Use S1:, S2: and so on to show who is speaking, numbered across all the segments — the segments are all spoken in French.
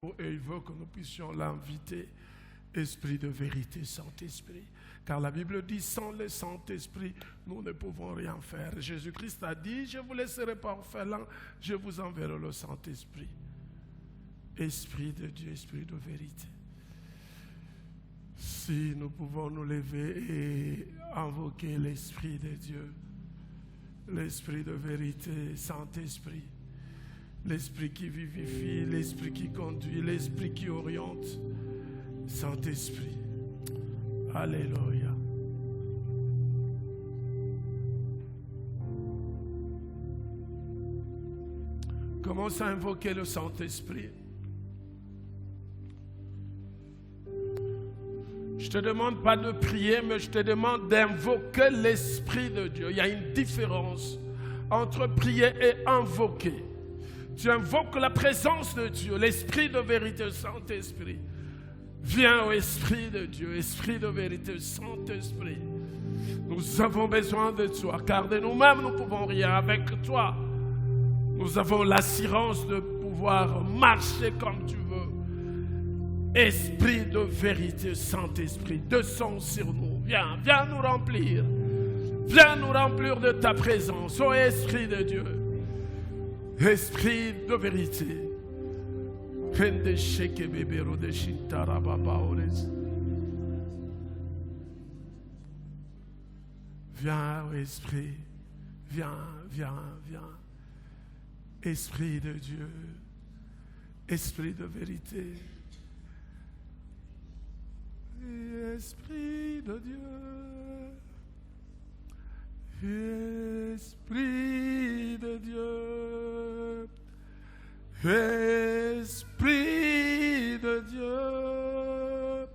S1: Et il veut que nous puissions l'inviter, Esprit de vérité, Saint-Esprit. Car la Bible dit, sans le Saint-Esprit, nous ne pouvons rien faire. Jésus-Christ a dit, je vous laisserai pas orphelins, je vous enverrai le Saint-Esprit. Esprit de Dieu, Esprit de vérité. Si nous pouvons nous lever et invoquer l'Esprit de Dieu, l'Esprit de vérité, Saint-Esprit. L'Esprit qui vivifie, l'Esprit qui conduit, l'Esprit qui oriente. Saint-Esprit. Alléluia. Commence à invoquer le Saint-Esprit. Je ne te demande pas de prier, mais je te demande d'invoquer l'Esprit de Dieu. Il y a une différence entre prier et invoquer. Tu invoques la présence de Dieu, l'Esprit de vérité, Saint-Esprit. Viens au Esprit de Dieu, Esprit de vérité, Saint-Esprit. Nous avons besoin de toi, car de nous-mêmes, nous ne pouvons rien. Avec toi, nous avons l'assurance de pouvoir marcher comme tu veux. Esprit de vérité, Saint-Esprit, descends sur nous. Viens, viens nous remplir. Viens nous remplir de ta présence, ô Esprit de Dieu. Esprit de vérité. Viens, Esprit. Viens, viens, viens. Esprit de Dieu. Esprit de vérité. Esprit de Dieu. Esprit de Dieu, Esprit de Dieu,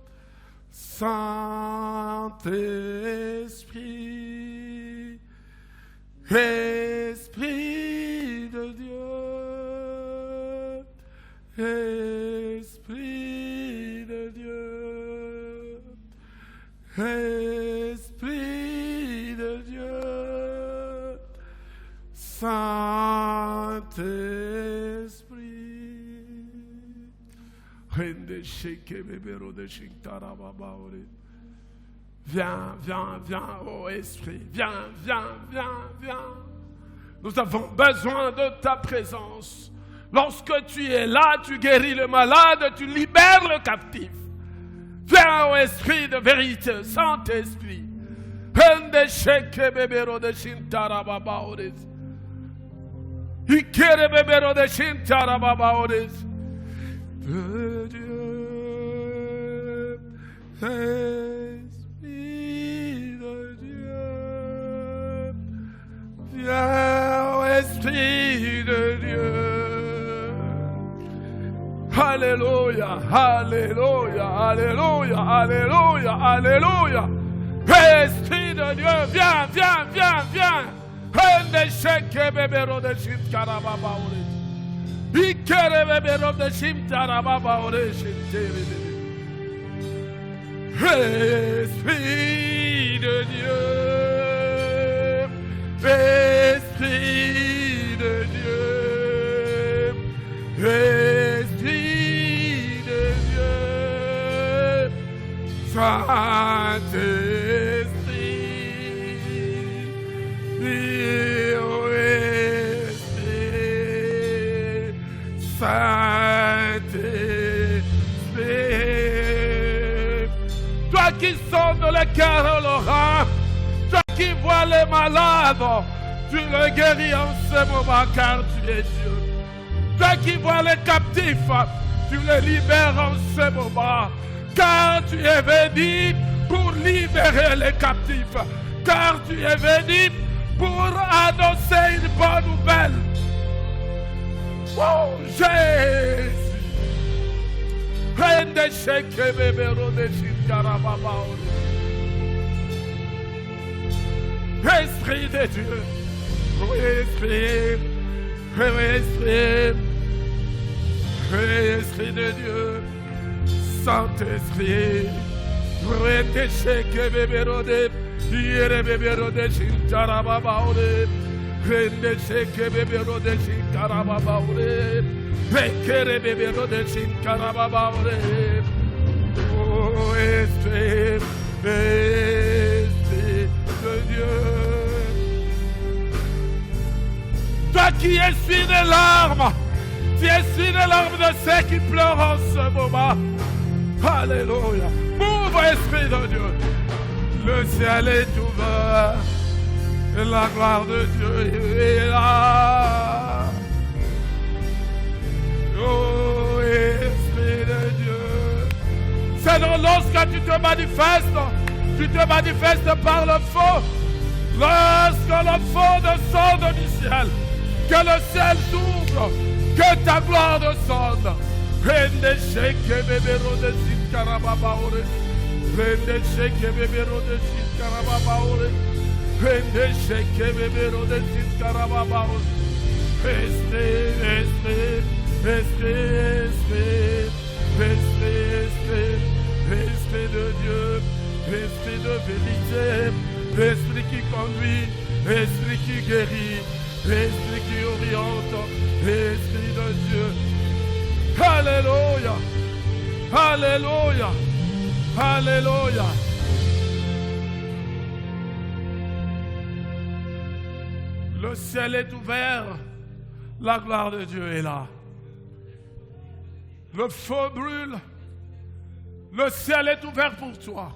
S1: Saint-Esprit, Esprit de Dieu, Esprit de Dieu, Esprit de Dieu, Saint-Esprit. Viens, viens, viens, ô Esprit. Viens, viens, viens, viens. Nous avons besoin de ta présence. Lorsque tu es là, tu guéris le malade, tu libères le captif. Viens, ô Esprit de vérité, Saint-Esprit. De Dieu, Esprit de Dieu, viens, Esprit de Dieu. Alléluia, alléluia, alléluia, alléluia, alléluia. Esprit de Dieu, viens, viens, viens, viens. Esprit de Dieu, Esprit de Dieu, Esprit de Dieu, Saint-Esprit, Saint-Esprit, toi qui sonnes le cœur et l'oreille, toi qui vois les malades, tu le guéris en ce moment car tu es Dieu. Toi qui vois les captifs, tu les libères en ce moment car tu es venu pour libérer les captifs, car tu es venu pour annoncer une bonne nouvelle. Oh Jésus, Esprit de Dieu, Esprit, Esprit, Esprit de Dieu, Saint-Esprit, Oh, Esprit, Esprit de Dieu. Toi qui essuies des larmes, tu essuies les larmes de ceux qui pleurent en ce moment. Alléluia. Ouvre, Esprit de Dieu. Le ciel est ouvert et la gloire de Dieu est là. Oh, Esprit de Dieu. C'est lorsque tu te manifestes par le feu. Lorsque le feu descend du ciel, que le ciel s'ouvre, que ta gloire descende. Prende sheke bebero de sit karababaore. Prende sheke bebero de sit karababaore. Prende sheke bebero de sit karababaore. Esprit, Esprit, Esprit, Esprit, Esprit, Esprit de Dieu, Esprit de vérité, Esprit qui conduit, Esprit qui guérit, Esprit qui oriente, Esprit de Dieu. Alléluia, Alléluia, Alléluia. Le ciel est ouvert, la gloire de Dieu est là. Le feu brûle, le ciel est ouvert pour toi.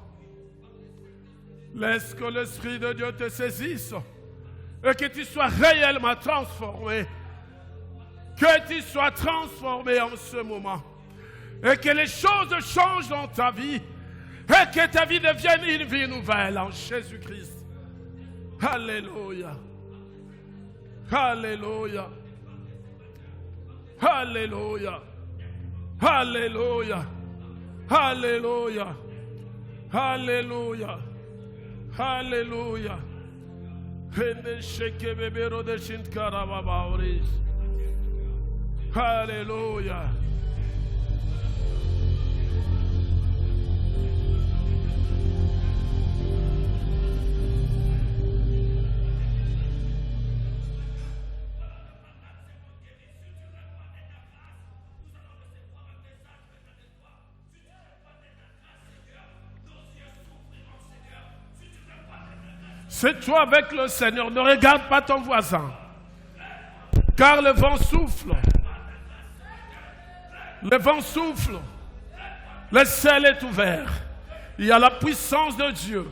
S1: Laisse que l'Esprit de Dieu te saisisse et que tu sois réellement transformé. Que tu sois transformé en ce moment. Et que les choses changent dans ta vie. Et que ta vie devienne une vie nouvelle en Jésus-Christ. Alléluia. Alléluia. Alléluia. Alléluia. Alléluia. Alléluia. Alléluia. Alléluia. C'est toi avec le Seigneur. Ne regarde pas ton voisin. Car le vent souffle. Le vent souffle. Le ciel est ouvert. Il y a la puissance de Dieu.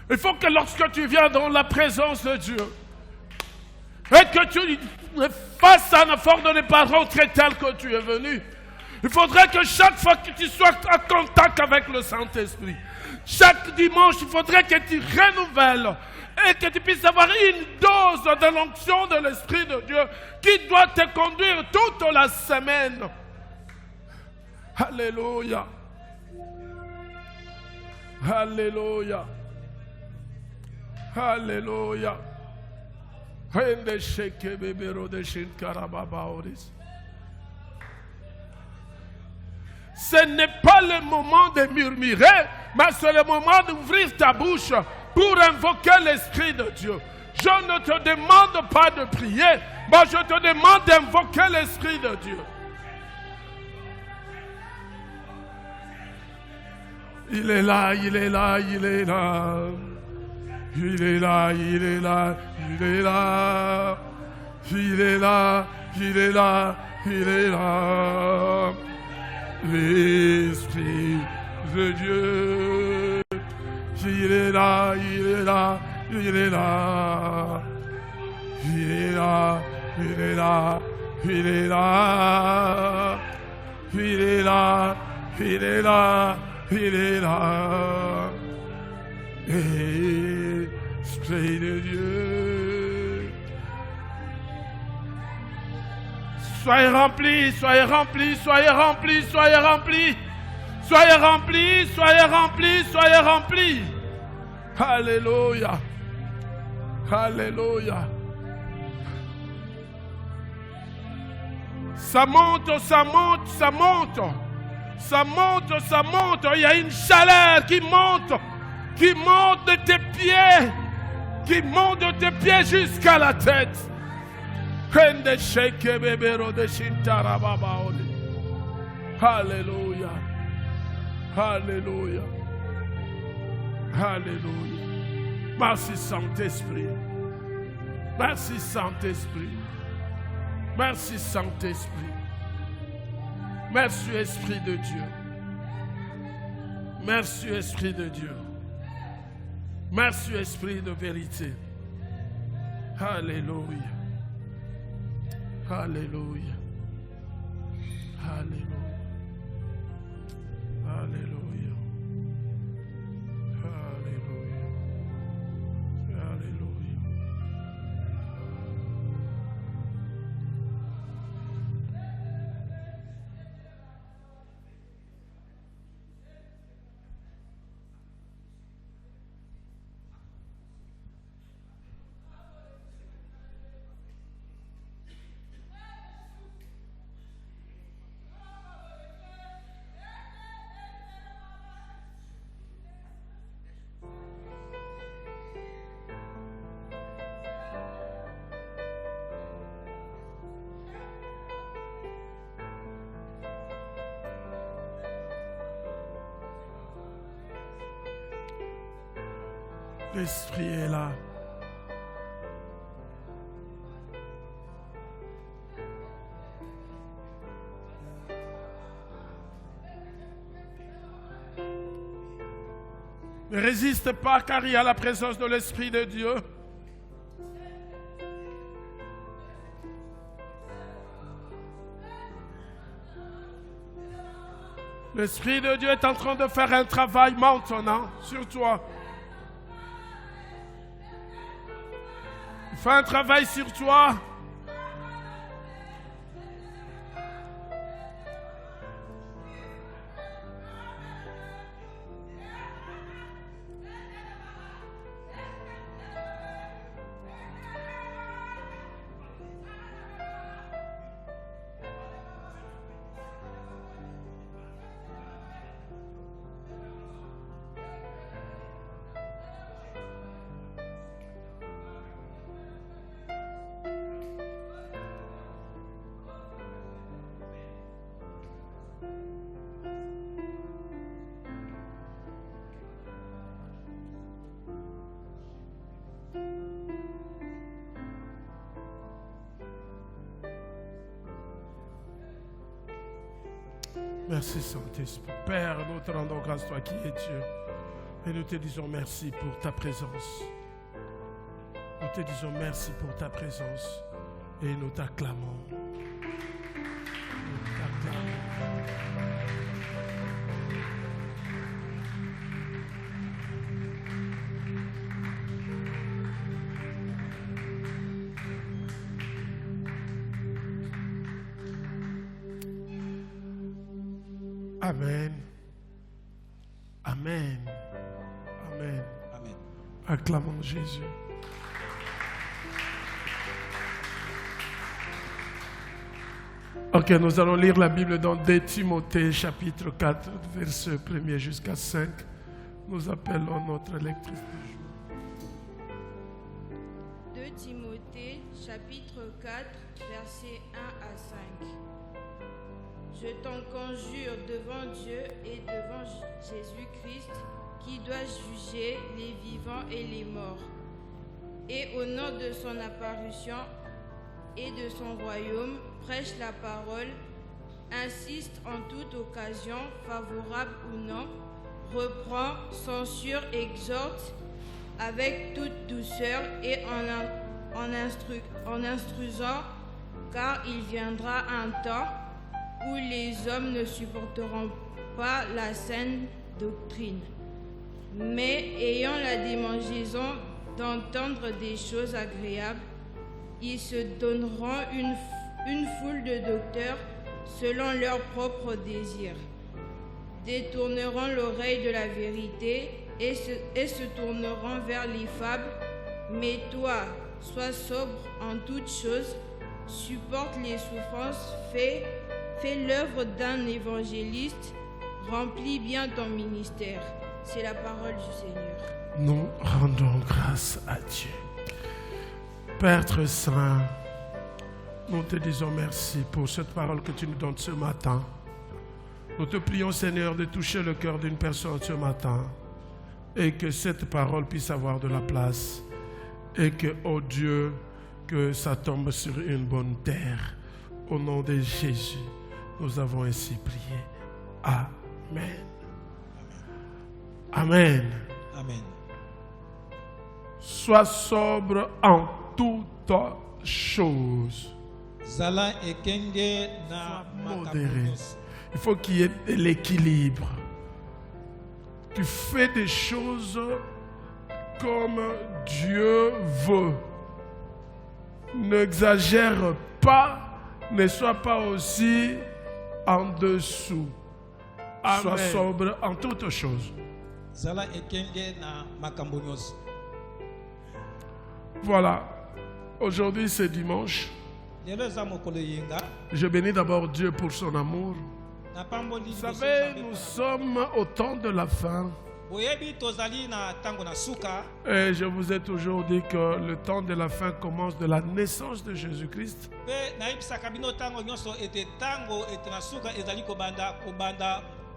S1: Il faut que lorsque tu viens dans la présence de Dieu et que tu fasses un effort de ne pas rentrer tel que tu es venu, il faudrait que chaque fois que tu sois en contact avec le Saint-Esprit, chaque dimanche, il faudrait que tu renouvelles et que tu puisses avoir une dose de l'onction de l'Esprit de Dieu qui doit te conduire toute la semaine. Alléluia. Alléluia. Alléluia. Ce n'est pas le moment de murmurer, mais c'est le moment d'ouvrir ta bouche pour invoquer l'Esprit de Dieu. Je ne te demande pas de prier, mais je te demande d'invoquer l'Esprit de Dieu. Il est là, il est là, il est là. Il est là, il est là, il est là. Il est là, il est là, il est là. L'Esprit de Dieu. Il est là, il est là, il est là. Il est là, il est là, il est là. Il est là, il est là, il est là. Esprit de Dieu. Soyez remplis, soyez remplis, soyez remplis, soyez remplis. Soyez remplis, soyez remplis, soyez remplis. Alléluia. Alléluia. Ça monte, ça monte, ça monte. Ça monte, ça monte. Il y a une chaleur qui monte de tes pieds. Qui monte de tes pieds jusqu'à la tête. Kende sheke bebero de shintarababaole. Alléluia. Alléluia. Alléluia. Merci Saint-Esprit. Merci Saint-Esprit. Merci Saint-Esprit. Merci Esprit de Dieu. Merci Esprit de Dieu. Merci Esprit de vérité. Alléluia. Alléluia. Alléluia. Alléluia. Alléluia. Alléluia. L'Esprit est là. Ne résiste pas car il y a la présence de l'Esprit de Dieu. L'Esprit de Dieu est en train de faire un travail maintenant sur toi. Il fait un travail sur toi. Merci Saint-Esprit. Père, nous te rendons grâce, toi qui es Dieu. Et nous te disons merci pour ta présence. Nous te disons merci pour ta présence. Et nous t'acclamons. Nous t'acclamons. Amen. Amen. Amen.
S2: Amen.
S1: Acclamons Jésus. Ok, nous allons lire la Bible dans 2 Timothée chapitre 4, verset 1er jusqu'à 5. Nous appelons notre lectrice du jour.
S3: 2 Timothée chapitre 4, versets 1 à 5. Je t'en conjure devant Dieu et devant Jésus-Christ, qui doit juger les vivants et les morts, et au nom de son apparition et de son royaume, prêche la parole, insiste en toute occasion, favorable ou non, reprend, censure, exhorte avec toute douceur et en instruisant, car il viendra un temps où les hommes ne supporteront pas la saine doctrine, mais ayant la démangeaison d'entendre des choses agréables, ils se donneront une foule de docteurs selon leurs propres désirs, détourneront l'oreille de la vérité et se tourneront vers les fables. Mais toi, sois sobre en toutes choses, supporte les souffrances, fais l'œuvre d'un évangéliste, remplis bien ton ministère. C'est la parole du Seigneur.
S1: Nous rendons grâce à Dieu. Père très saint, Nous te disons merci pour cette parole que tu nous donnes ce matin. Nous te prions, Seigneur, de toucher le cœur d'une personne ce matin et que cette parole puisse avoir de la place et que, oh Dieu, que ça tombe sur une bonne terre. Au nom de Jésus, nous avons ainsi prié. Amen. Amen.
S2: Amen.
S1: Sois sobre en toutes choses.
S2: Zala ekenge na
S1: Sois modéré.
S2: makambo nyonso.
S1: Il faut qu'il y ait de l'équilibre. Tu fais des choses comme Dieu veut. N'exagère pas, ne sois pas aussi en dessous.
S4: Amen.
S1: Sois sobre en toutes choses.
S2: Zala ekenge na makambo nyonso.
S1: Voilà. Aujourd'hui c'est dimanche.
S2: Lelo eza mokolo yenga.
S1: Je bénis d'abord Dieu pour son amour.
S2: Na pamboli
S1: Vous savez, nous sommes au temps de la fin.
S2: boyebi tozali na tango na suka.
S1: Et je vous ai toujours dit que le temps de la fin commence de la naissance de Jésus-Christ.
S2: Pe nayebisaka bino tango nyonso ete tango ete na suka ezali kobanda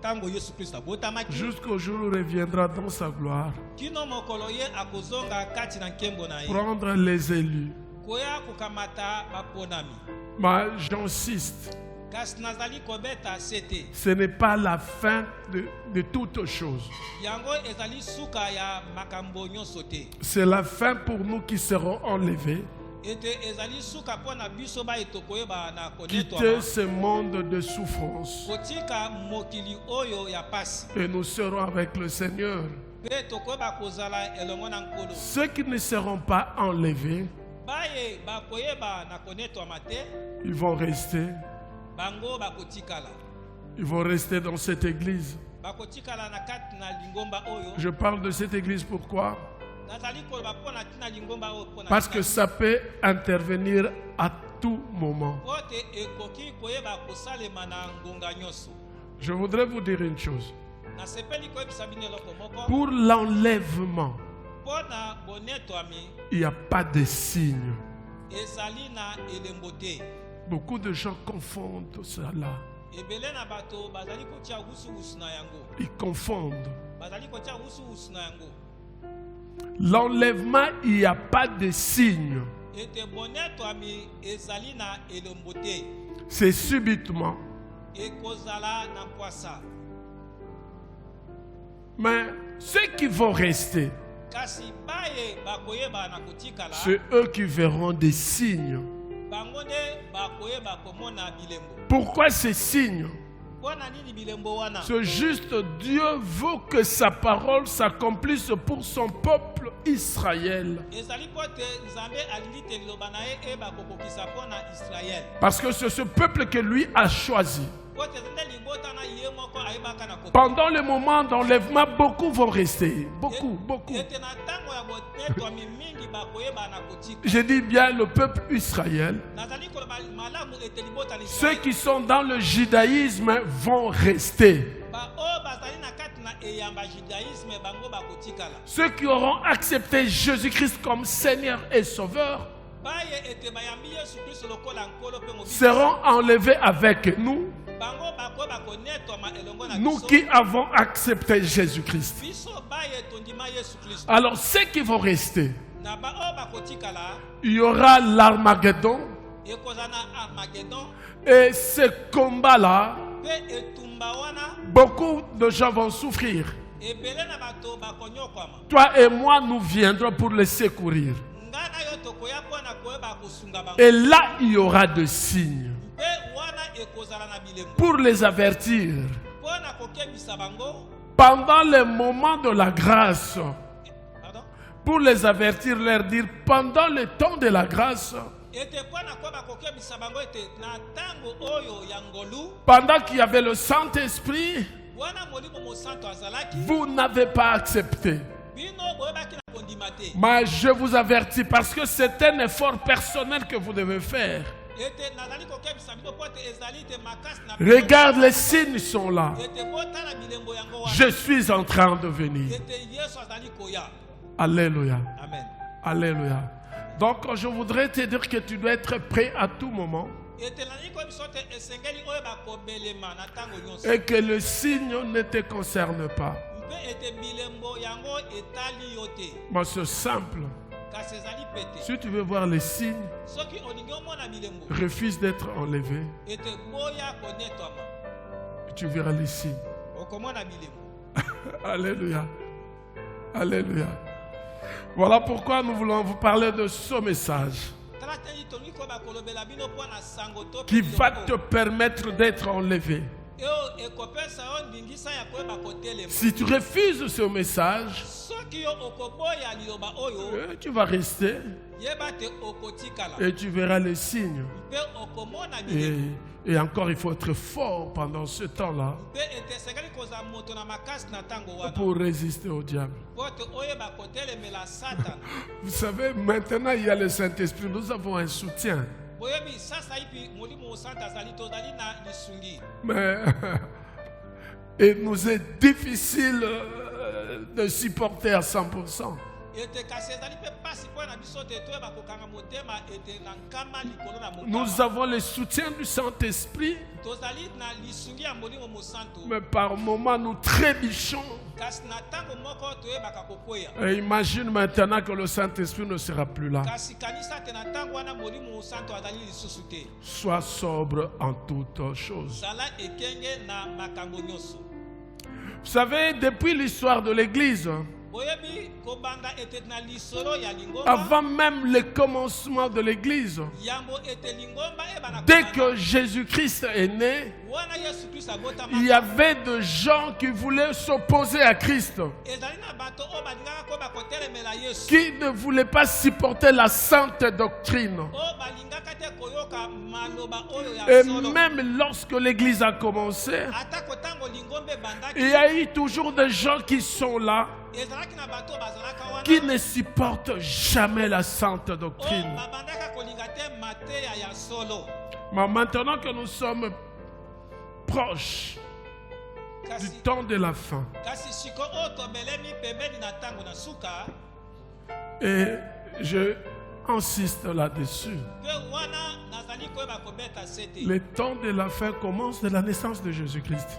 S2: tango Yesu Kristo abotamaki.
S1: Jusqu'au jour où il reviendra dans sa gloire.
S2: Kino mokolo ye akozonga kati na nkembo na ye.
S1: Prendre les élus.
S2: Koya kokamata baponami.
S1: Mais j'insiste,
S2: Kasi nazali kobeta sete.
S1: ce n'est pas la fin de toutes choses.
S2: Yango ezali suka ya makambo nyonso te.
S1: C'est la fin pour nous qui serons enlevés.
S2: Ete ezali suka pona biso ba etokoyeba na
S1: Quitter
S2: konetwa.
S1: ce monde de souffrance.
S2: Kotika mokili oyo ya pasi.
S1: Et nous serons avec le Seigneur.
S2: Pe tokoyeba kozala elongo na nkolo.
S1: Ceux qui ne seront pas enlevés,
S2: Baye bakoyeba na konetwa mate.
S1: ils vont rester.
S2: Bango bakotikala.
S1: Ils vont rester dans cette église.
S2: Bakotikala na kati na lingomba oyo.
S1: Je parle de cette église pourquoi?
S2: Nazali koloba pona tina lingomba oyo pona.
S1: Parce que ça peut intervenir à tout moment.
S2: Pote ekoki koyeba kosalema na ngonga nyonso.
S1: Je voudrais vous dire une chose.
S2: Na sepeli koyebisa bino eloko moko.
S1: Pour l'enlèvement,
S2: Pona bonetwami
S1: il n'y a pas de signe.
S2: ezali na elembo te.
S1: Beaucoup de gens confondent cela.
S2: Ebele na bato bazali kotia wusu na yango.
S1: Ils confondent.
S2: Bazali kotia wusu na yango.
S1: L'enlèvement, il n'y a pas de signe.
S2: Ete bonetwami ezali na elembo te.
S1: C'est subitement.
S2: Ekozala na kwasa.
S1: Mais ceux qui vont rester,
S2: Kasi baye bakoyeba na kotikala.
S1: c'est eux qui verront des signes.
S2: Bango nde bakoyeba komona bilembo.
S1: Pourquoi ces signes?
S2: Pona nini bilembo wana?
S1: C'est juste Dieu veut que sa parole s'accomplisse pour son peuple Israël.
S2: Ezali pote Nzambe alili te liloba na ye eba kokokisa pona Israël.
S1: Parce que c'est ce peuple que lui a choisi.
S2: Pote nde libota na ye moko ayebaka na kokoka.
S1: Pendant le moment d'enlèvement, beaucoup vont rester. Beaucoup.
S2: Ete na tango ya bonetwami mingi bakoyeba na kotika.
S1: Je dis bien le peuple Israël.
S2: Nazali koloba malamu ete libota na
S1: Ceux
S2: Israël.
S1: qui sont dans le judaïsme vont rester.
S2: Ba o bazali na kati na eyamba judaïsme bango bakotikala.
S1: Ceux qui auront accepté Jésus-Christ comme Seigneur et Sauveur
S2: Baye ete bayambi Yesu Kristo lokola nkolo pe mobili.
S1: seront enlevés avec nous,
S2: Bango bako bakonetwama elongo na
S1: nous
S2: biso.
S1: qui avons accepté Jésus-Christ.
S2: Biso baye tondima Yesu Kristo.
S1: Alors ceux qui vont rester,
S2: Na ba o bakotikala
S1: il y aura l'Armageddon.
S2: ekozala na Armageddon
S1: Et ce combat-là,
S2: pe etumba wana
S1: beaucoup de gens vont souffrir.
S2: ebele na bato bakonyokwama.
S1: Toi et moi, nous viendrons pour les secourir.
S2: Ngana yo tokoya pona koyeba kosunga bango.
S1: Et là, il y aura des signes
S2: Pe wana ekozala na bilembo.
S1: pour les avertir.
S2: Pona kokebisa bango.
S1: Pendant le moment de la grâce,
S2: Pardon?
S1: pour les avertir, leur dire, pendant le temps de la grâce,
S2: Ete pona koyeba kokebisa bango ete na tango oyo ya ngolu.
S1: pendant qu'il y avait le Saint-Esprit,
S2: Wana molimo mosanto azalaki.
S1: vous n'avez pas accepté.
S2: Bino boyebaki na kondima te.
S1: Mais je vous avertis parce que c'est un effort personnel que vous devez faire.
S2: Ete nazali kokebisa bino po ete ezali te makasi na.
S1: Regarde, les signes sont là.
S2: Ete botala bilembo yango wana.
S1: Je suis en train de venir.
S2: Ete Yesu azali koya.
S1: Alléluia.
S2: Amen.
S1: Alléluia. Donc je voudrais te dire que tu dois être prêt à tout moment et que le signe ne te concerne pas. Mais c'est simple. Si tu veux voir les signes, refuse d'être enlevé. Et tu verras les signes. Alléluia. Alléluia. Voilà pourquoi nous voulons vous parler de ce message qui va te permettre d'être enlevé. Si tu refuses ce message, tu vas rester et tu verras les signes. Et encore, il faut être fort pendant ce temps-là pour résister au diable. Vous savez, maintenant il y a le Saint-Esprit, nous avons un soutien. Mais il nous est difficile de supporter à 100%. Nous avons le soutien du Saint-Esprit, mais par moments nous trébuchons. Et imagine maintenant que le Saint-Esprit ne sera plus là. Sois sobre en toutes choses. Vous savez, depuis l'histoire de l'Église, avant même le commencement de l'Église, dès que Jésus-Christ est né, il y avait des gens qui voulaient s'opposer à Christ, qui ne voulaient pas supporter la sainte doctrine. Et même lorsque l'Église a commencé, il y a eu toujours des gens qui sont là, qui ne supportent jamais la sainte doctrine. Mais maintenant que nous sommes proches du temps de la fin, et je insiste là-dessus, le temps de la fin commence de la naissance de Jésus-Christ.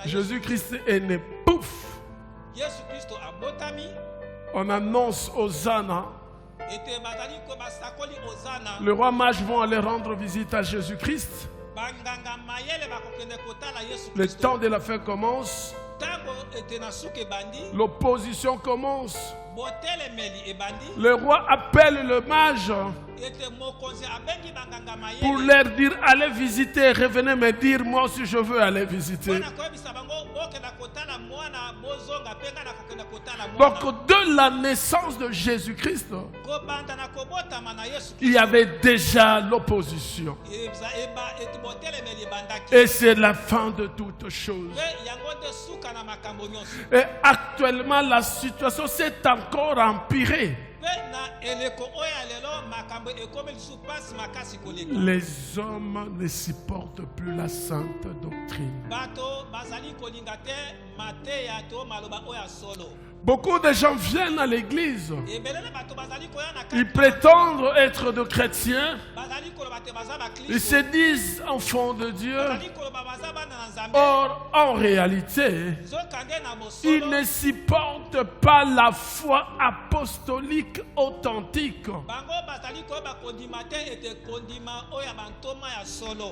S1: Jésus-Christ est né, pouf! On annonce Hosanna. Le roi mage vont aller rendre visite à Jésus-Christ. Le temps de la fin commence. L'opposition commence. Le roi appelle le mage pour leur dire allez visiter, revenez me dire moi aussi je veux aller visiter. Donc de la naissance de Jésus-Christ, il y avait déjà l'opposition. Et c'est la fin de toutes choses. Et actuellement la situation s'est encore empirée. Les hommes ne supportent plus la sainte doctrine. Beaucoup de gens viennent à l'église. Ils prétendent être de chrétiens. Ils se disent enfants de Dieu. Or, en réalité, ils ne supportent pas la foi apostolique authentique.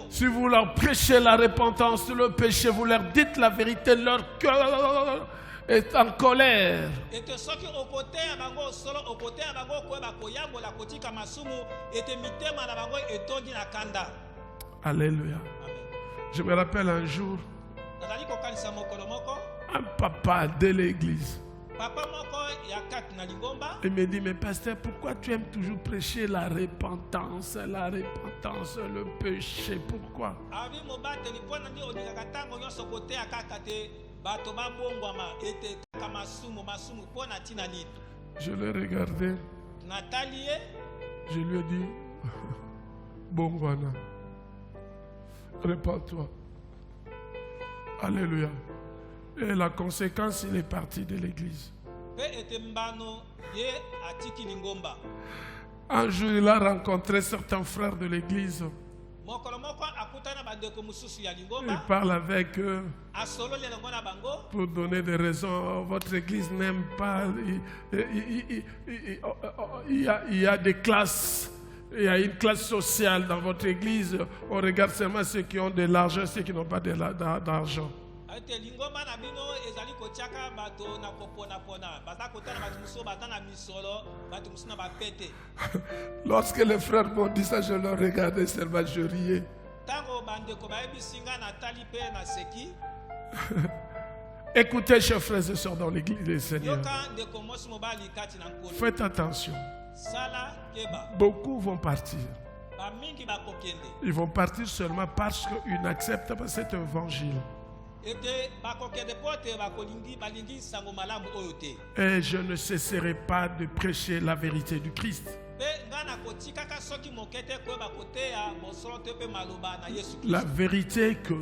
S1: Si vous leur prêchez la repentance, le péché, vous leur dites la vérité, leur cœur est en colère. Alléluia. Je me rappelle un jour, un papa de l'église, il me dit, mais pasteur, pourquoi tu aimes toujours prêcher la repentance, le péché, pourquoi? Je l'ai regardé, je lui ai dit, Bongwana, répands-toi. Alléluia. Et la conséquence, il est parti de l'église.
S2: pe ete mbano ye atiki lingomba.
S1: Un jour, il a rencontré certains frères de l'église.
S2: Mokolo moko akutana bandeko mususu ya
S1: Il
S2: lingomba
S1: parle avec eux
S2: asolo le longo na bango
S1: pour donner des raisons. Votre église n'aime pas. Il y a des classes. Il y a une classe sociale dans votre église. On regarde seulement ceux qui ont de l'argent, ceux qui n'ont pas d'argent.
S2: ate lingomba na bino ezali kotiaka bato na kopona pona baza kotana bato mususu baza na misolo bato mususu na bapete.
S1: Lorsque les frères m'ont dit ça, je leur regardais seulement, je riais.
S2: Tango bandeko bayebisi nga na tali pe na seki
S1: Écoutez, chers frères et sœurs dans l'église du Seigneur.
S2: yoka ndeko mosi mobali kati na nkolo
S1: Faites attention.
S2: sala keba
S1: Beaucoup vont partir.
S2: bamingi bakokende
S1: Ils vont partir seulement parce qu'ils n'acceptent pas cet évangile.
S2: ete bakokende po te balingi sango malamu oyo te
S1: Et je ne cesserai pas de prêcher la vérité du Christ.
S2: pe nga na kotikaka soki moke te koyeba koteya bosolo te mpe maloba na yesu
S1: La
S2: kristo
S1: vérité que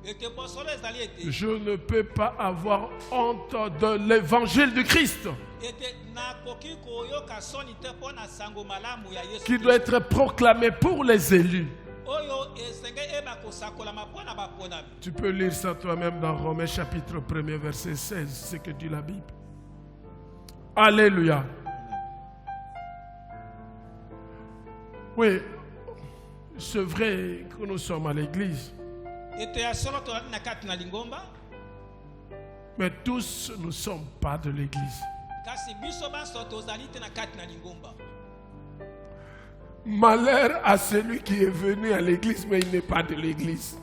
S2: ete bosolo ezali ete
S1: je ne peux pas avoir honte de l'évangile du Christ
S2: ete nakoki koyoka soni te mpo na sango malamu ya yesu
S1: qui doit être proclamé pour les élus.
S2: oyo esenge eba kosakolama mpo na baponami.
S1: Tu peux lire ça toi-même dans Romains chapitre 1er verset 16, ce que dit la Bible. Alléluia. Oui, c'est vrai que nous sommes à l'église,
S2: ete ya solo tozali na kati na lingomba
S1: mais tous ne sommes pas de l'église.
S2: kasi biso banso tozali te na kati na lingomba.
S1: Malheur à celui qui est venu à l'église, mais il n'est pas de l'église.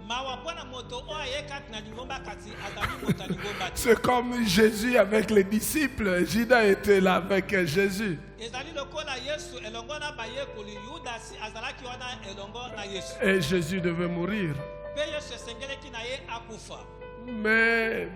S2: mawa mpo na moto oyo aye kati na lingomba kasi azali moto ya lingomba te.
S1: C'est comme Jésus avec les disciples. Judas était là avec Jésus.
S2: ezali lokola yesu elongo na bayekoli yudasi azalaki wana elongo na yesu
S1: Et Jésus devait mourir.
S2: mpe yesu esengeleki na ye akufa
S1: Mais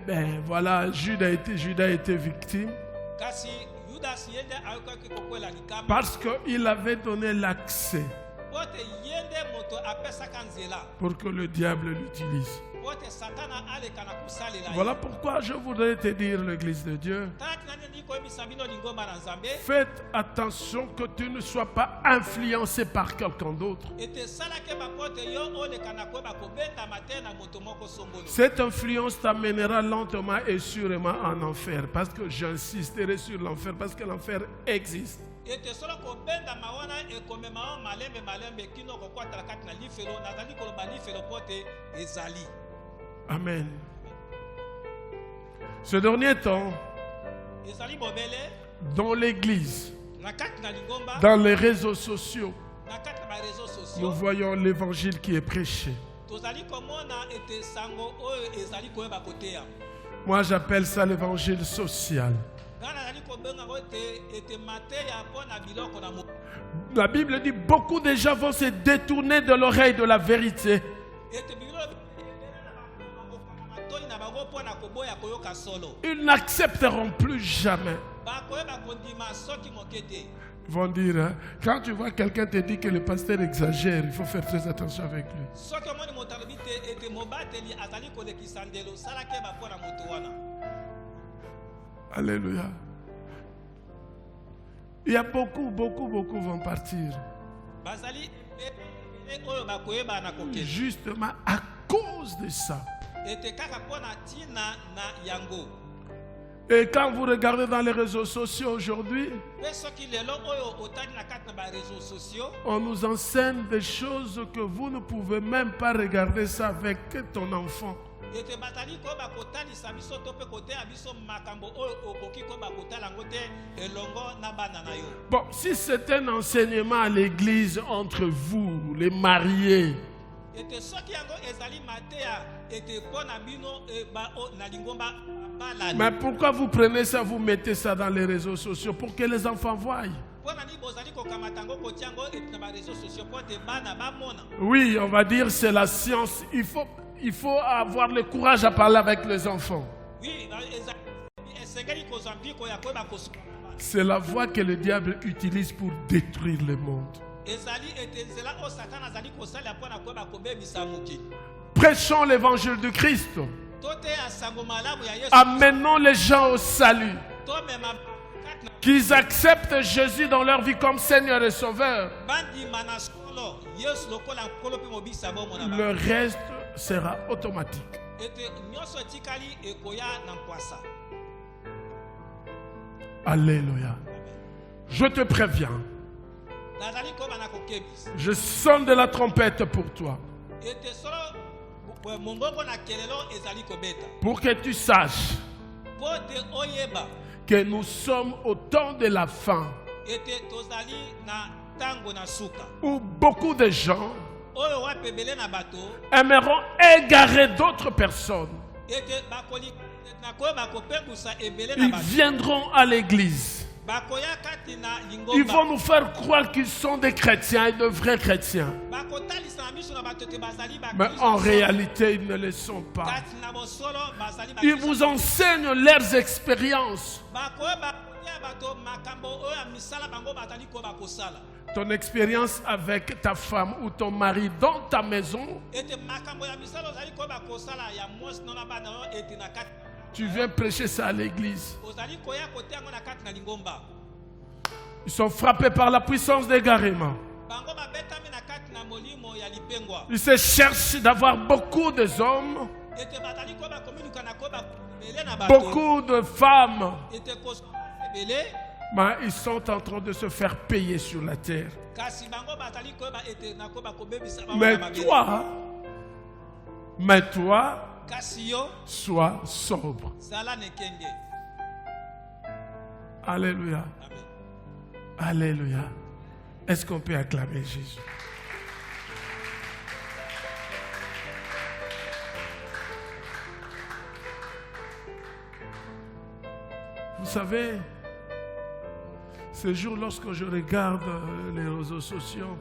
S1: voilà, Judas était victime
S2: kasi yudasi ye nde ayokaki kokwela likama
S1: parce qu'il avait donné l'accès
S2: po te ye nde moto apesaka nzela
S1: pour que le diable l'utilise.
S2: po te satana aleka na kosalela ye.
S1: Voilà pourquoi je voudrais te dire, l'Église de Dieu,
S2: talaki na nini koyebisa bino lingomba na nzambe
S1: faites attention que tu ne sois pas influencé par quelqu'un d'autre.
S2: ete salaki bapo te yo oleka na koyeba kobetama te na moto moko songolo.
S1: Cette influence t'amènera lentement et sûrement en enfer. Parce que j'insisterai sur l'enfer, parce que l'enfer existe.
S2: ete solo kobendama wana ekomema o malembe kino kokwatala kati na lifelo nazali koloba lifelo po te ezali.
S1: Amen. Ce dernier temps,
S2: ezali bobele
S1: dans l'église,
S2: na kati na lingomba
S1: dans les réseaux sociaux,
S2: na kati na bareseau
S1: nous
S2: sociaux
S1: voyons l'évangile qui est prêché.
S2: tozali komona ete sango oyo ezali koyeba koteya.
S1: Moi, j'appelle ça l'évangile social.
S2: nga nazali kobenga ngo ete mateya mpo na biloko na mo.
S1: La Bible dit beaucoup de gens vont se détourner de l'oreille de la vérité
S2: ete biloko matoi na bango mpo na koboya koyoka solo
S1: ils n'accepteront plus jamais.
S2: bakoyeba kondima soki moke te.
S1: Ils vont dire, hein, quand tu vois quelqu'un te dit que le pasteur exagère, il faut faire très attention avec lui.
S2: soki omoni moto alobi te ete mobateli azali kolekisa ndelo salaki yeba mpo na moto wana.
S1: Alléluia. Il y a beaucoup vont partir.
S2: bazali ebele oyo bakoyeba na kokende
S1: Justement à cause de ça.
S2: ete kaka mpo na ntina na yango.
S1: Et quand vous regardez dans les réseaux sociaux aujourd'hui,
S2: mpe soki lelo oyo otali na kati na bareseau sociaux
S1: on nous enseigne des choses que vous ne pouvez même pas regarder ça avec ton enfant.
S2: ete bazali koyeba kotalisa biso to mpe koteya biso makambo oyo okoki koyeba kotala yango te elongo na bana na yo.
S1: Bon, si c'est un enseignement à l'église entre vous, les mariés,
S2: ete soki yango ezali mateya ete mpo na bino na lingomba balali
S1: mais pourquoi vous prenez ça, vous mettez ça dans les réseaux sociaux pour que les enfants voient?
S2: mpo na nini bozali kokamata yango kotia yango ete na bareseau sociaux mpo ete bana bamona.
S1: Oui, on va dire c'est la science. Il faut avoir le courage à parler avec les enfants.
S2: Oui, esengeli kozwa mbiko ya koyeba kosuka.
S1: C'est la voie que le diable utilise pour détruire le monde.
S2: ezali ete nzela oyo satana azali kosalela mpo na koyeba kobebisa mokili.
S1: Prêchons l'évangile du Christ.
S2: to te ya sango malamu ya yesu.
S1: Amenons les gens au salut.
S2: to mema kati na
S1: qu'ils acceptent Jésus dans leur vie comme Seigneur et Sauveur,
S2: bandima na solo Yesu lokola nkolo mpe mobisa bomo na
S1: le
S2: bango
S1: reste sera automatique.
S2: ete nyonso etikali ekoya na mpwasa.
S1: Alléluia. Je te préviens,
S2: nazali koba na kokebisa
S1: je sonne de la trompette pour toi,
S2: ete solo mongongo na kelelo ezali kobeta
S1: pour que tu saches
S2: po te oyeba
S1: que nous sommes au temps de la fin,
S2: ete tozali na ntango na suka
S1: où beaucoup de gens
S2: oyo wapi ebele na bato
S1: aimeront égarer d'autres personnes.
S2: ete nakoyeba kopembusa ebele na
S1: Ils
S2: bato
S1: viendront à l'église.
S2: bakoya kati na
S1: Ils
S2: lingomba
S1: vont nous faire croire qu'ils sont des chrétiens et de vrais chrétiens.
S2: bakotalisa na miso na bato ete bazali
S1: Mais en réalité, ils ne le sont pas.
S2: kati na bosolo bazali
S1: Ils vous enseignent leurs expériences.
S2: bakoyeba kolia bato makambo oyo ya misala bango bazali koyeba kosala
S1: Ton expérience avec ta femme ou ton mari dans ta maison,
S2: ete makambo ya misala ozali koyeba kosala ya mwasi no na bana no ete na kati
S1: tu viens prêcher ça à l'église.
S2: ozali koya kote yango na kati na lingomba
S1: Ils sont frappés par la puissance d'égarement.
S2: bango babetami na kati na molimo ya lipengwa
S1: Ils se cherchent d'avoir beaucoup de hommes,
S2: ete bazali koyeba kominuka na koyeba ebele na bato
S1: beaucoup de femmes,
S2: ete kosola ebele
S1: mais ils sont en train de se faire payer sur la terre.
S2: kasi bango bazali koyeba ete na koyeba kobebisa bango
S1: Mais
S2: na mabele
S1: toi,
S2: kasi yo
S1: sois sobre.
S2: zala nekenge.
S1: Alléluia.
S2: Amen.
S1: Alléluia. Est-ce qu'on peut acclamer Jésus? Vous savez, ce jour, lorsque je regarde les réseaux sociaux,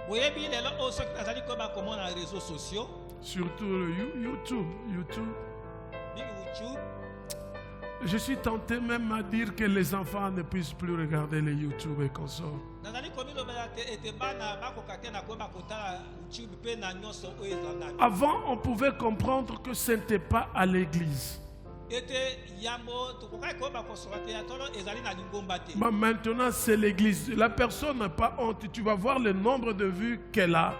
S2: boyebi lelo oyo soki nazali koyeba komona na réseaux sociaux
S1: surtout le YouTube,
S2: mingi youtube
S1: je suis tenté même à dire que les enfants ne puissent plus regarder les YouTube et consorts.
S2: nazali komilobela te ete bana bakoka te na koyeba kotala youtube mpe na nyonso oyo ezala
S1: Avant, on pouvait comprendre que ce n'était pas à l'église.
S2: ete yambo tokokaki koyeba kosoka te ya tolo ezali na lingomba te
S1: Mais maintenant, c'est l'église. La personne n'a pas honte. Tu vas voir le nombre de vues qu'elle a.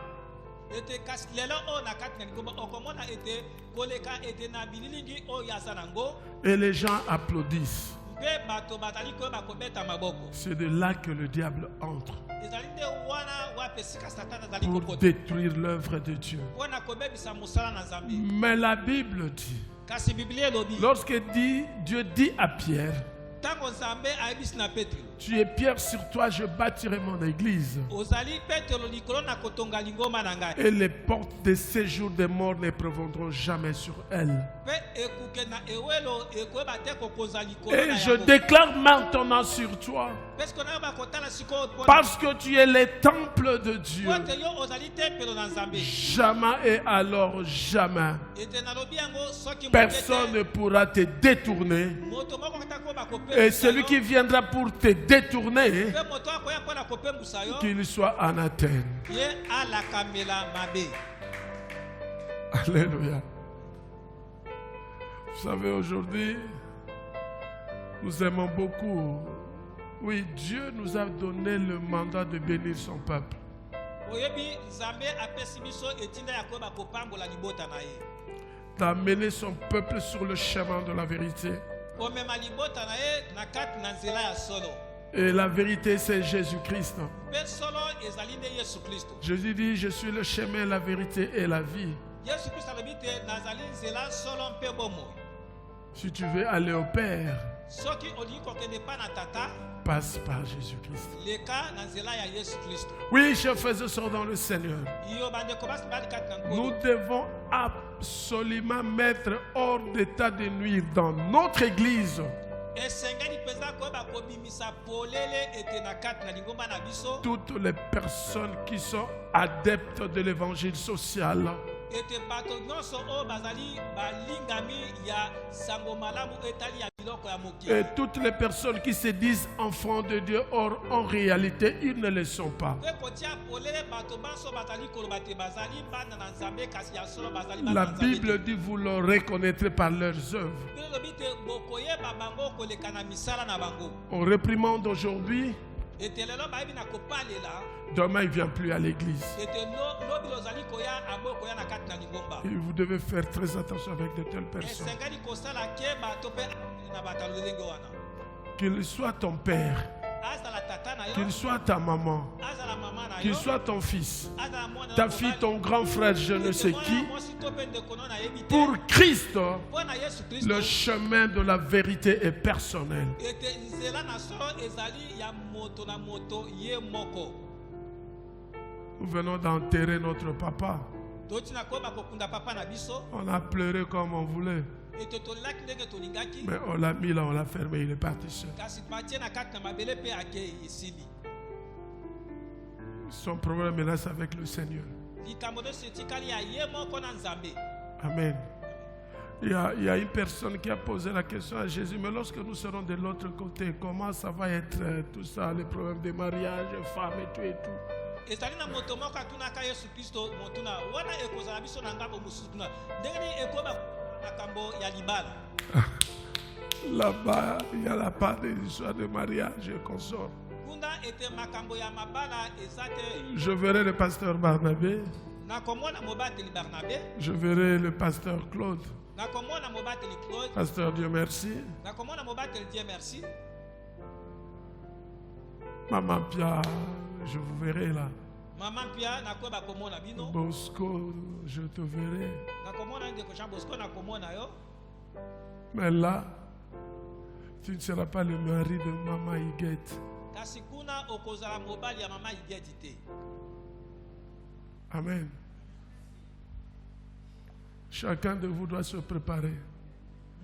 S2: ete kasi lelo oyo na kati na lingomba okomona ete koleka ete na bililingi oyo aza nango
S1: Et les gens applaudissent.
S2: mpe bato bazali koyeba kobeta maboko
S1: C'est de là que le diable entre
S2: ezali nde wana wapi esika satana azali
S1: pour
S2: kokota
S1: détruire l'œuvre de Dieu.
S2: mpona kobebisa mosala na nzambe
S1: Mais la Bible dit,
S2: kasi biblia elobi
S1: lorsque Dieu dit à Pierre,
S2: ntango nzambe ayebisi na petro
S1: tu es Pierre, sur toi je bâtirai mon église.
S2: ozali petro likolo na kotonga lingomba na ngai
S1: Et les portes de séjour des morts ne prévaudront jamais sur elle.
S2: mpe ekuke na ewelo ekoyeba te kokonza likolo
S1: Et
S2: na
S1: je
S2: yango
S1: déclare maintenant sur toi,
S2: parceke nayoba kotala sikoyo mpona
S1: parce que tu es le temple de Dieu,
S2: po ete yo ozali tempelo na nzambe
S1: jamais et alors jamais,
S2: ete nalobi yango soki
S1: personne ne pourra te détourner.
S2: moto moko kata koyeba
S1: Et
S2: kopembusa
S1: celui qui
S2: yo
S1: viendra pour te détourner,
S2: mpe moto akoya mpona kopembusa yo
S1: qu'il soit anathème.
S2: ye alakamela mabe.
S1: Alléluia. Vous savez, aujourd'hui, nous aimons beaucoup. Oui, Dieu nous a donné le mandat de bénir son peuple.
S2: oyebi nzambe apesi biso etinda ya koyeba kopambola libota na ye
S1: D'amener son peuple sur le chemin de la vérité.
S2: komema libota na ye na kati na nzela ya solo
S1: Et la vérité, c'est Jésus-Christ.
S2: mpe solo ezali nde yesu kristo
S1: Jésus dit, je suis le chemin, la vérité et la vie.
S2: yesu kristo alobi te nazali nzela solo mpe bomoi
S1: Si tu veux aller au Père,
S2: soki olingi kokende pa na tata
S1: passe par Jésus-Christ.
S2: leka na nzela ya yesu kristo
S1: Oui, chers frères et sœurs dans le Seigneur,
S2: yo bandeko basi bali kati na
S1: nous
S2: nkolo
S1: devons absolument mettre hors d'état de nuire dans notre église
S2: esengeli mpenza koyeba kobimisa polele ete na kati na lingomba na biso
S1: toutes les personnes qui sont adeptes de l'évangile social,
S2: ete bato nyonso oyo bazali balingami ya sango malamu etali ya biloko ya mokili.
S1: Et toutes les personnes qui se disent enfants de Dieu, or en réalité, ils ne le sont pas.
S2: Pe kotia polele bato banso bazali koloba te bazali bana na Nzambe kasi ya solo bazali bana
S1: La
S2: na Nzambe.
S1: Bible dit vous le reconnaîtrez par leurs œuvres.
S2: Bilobi te bokoyeba bango koleka na misala na bango.
S1: On réprimande aujourd'hui,
S2: Ete lelo bayebi na kopalela.
S1: demain il ne vient plus à l'église.
S2: Ete lobi lozali koya abo koya na kati na lingomba.
S1: Et vous devez faire très attention avec de telles personnes.
S2: Esengeli kosala ke bato pe na bato lolenge wana.
S1: Qu'il soit ton père,
S2: Azala tata na yo.
S1: qu'il soit ta maman,
S2: Azala mama na yo.
S1: qu'il soit ton fils,
S2: Azala mwana
S1: ta
S2: na
S1: fille,
S2: mobali.
S1: ton grand frère, je ne sais
S2: Mwana
S1: qui.
S2: mwasi to pe ndeko no na yebi te.
S1: Pour Christ,
S2: Mpona Yesu Kristo.
S1: le chemin de la vérité est personnel.
S2: Ete nzela na solo ezali ya moto na moto ye moko.
S1: Nous venons d'enterrer notre papa.
S2: Toti na koyeba kokunda papa na biso.
S1: On a pleuré comme on voulait.
S2: Ete tolelaki ndenge tolingaki.
S1: Mais on l'a mis là, on l'a fermé, il est parti seul.
S2: Kasi batie na kati na mabele pe ake esili.
S1: Son problème est là, c'est avec le Seigneur.
S2: Likambo nyonso etikali ya ye moko na Nzambe.
S1: Amen. Il y a une personne qui a posé la question à Jésus, mais lorsque nous serons de l'autre côté, comment ça va être tout ça, les problèmes de mariage, femmes et tout et tout.
S2: Ezali na moto moko atunaka Yesu Kristo motuna wana ekozala biso na ngambo mosusu tuna ndenge nini ekoyeba makambo ya libala.
S1: Là-bas, il n'y a pas d'histoire de mariage et consort.
S2: Kunda ete makambo ya mabala eza te.
S1: Je verrai le pasteur Barnabé,
S2: Nakomona mobateli Barnabé.
S1: je verrai le pasteur Claude,
S2: Nakomona mobateli Claude.
S1: pasteur Dieu merci,
S2: Nakomona mobateli Dieu merci.
S1: Maman Pia, je vous verrai là.
S2: Maman Pia nakoyeba komona bino.
S1: Bosco, je te verrai.
S2: Nakomona ndeko Jean Bosco nakomona yo.
S1: Mais là, tu ne seras pas le mari de Maman Higuette.
S2: Kasi kuna okozala mobali ya mama Higuette te.
S1: Amen. Chacun de vous doit se préparer.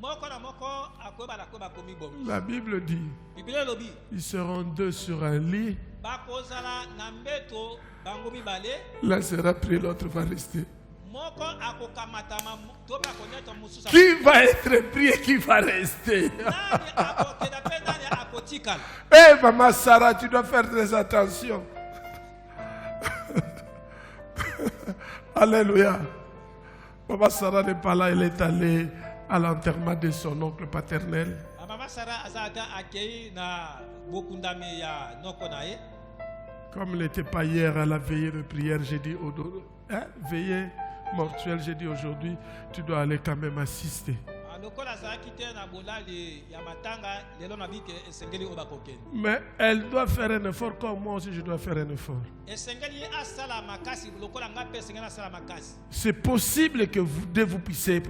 S2: Moko na moko akoyeba na koyeba komi bomi.
S1: La Bible dit,
S2: Biblia lobi
S1: ils seront deux sur un lit.
S2: bakozala na mbeto bango mibale.
S1: L'un sera pris, l'autre va rester.
S2: Moko akokamatama to bakoneta mususa.
S1: Qui va être pris et qui va rester?
S2: Nani akokenda pe nani akotikala.
S1: Eh, Maman Sarah, tu dois faire très attention. Alléluia. Maman Sarah n'est pas là, elle est allée à l'enterrement de son oncle paternel.
S2: Mama Sara azata akei na bokundame ya noko na ye.
S1: Comme elle n'était pas hier à la veillée de prière, j'ai dit, veillée mortuelle, j'ai dit aujourd'hui, tu dois aller quand même assister.
S2: Lokola azaki te na bolali ya matanga lelo na bike esengeli oba kokeni.
S1: Mais elle doit faire un effort comme moi aussi je dois faire un effort.
S2: Esengeli asala makasi lokola nga pe esengeli asala makasi.
S1: C'est possible que vous deux vous puissiez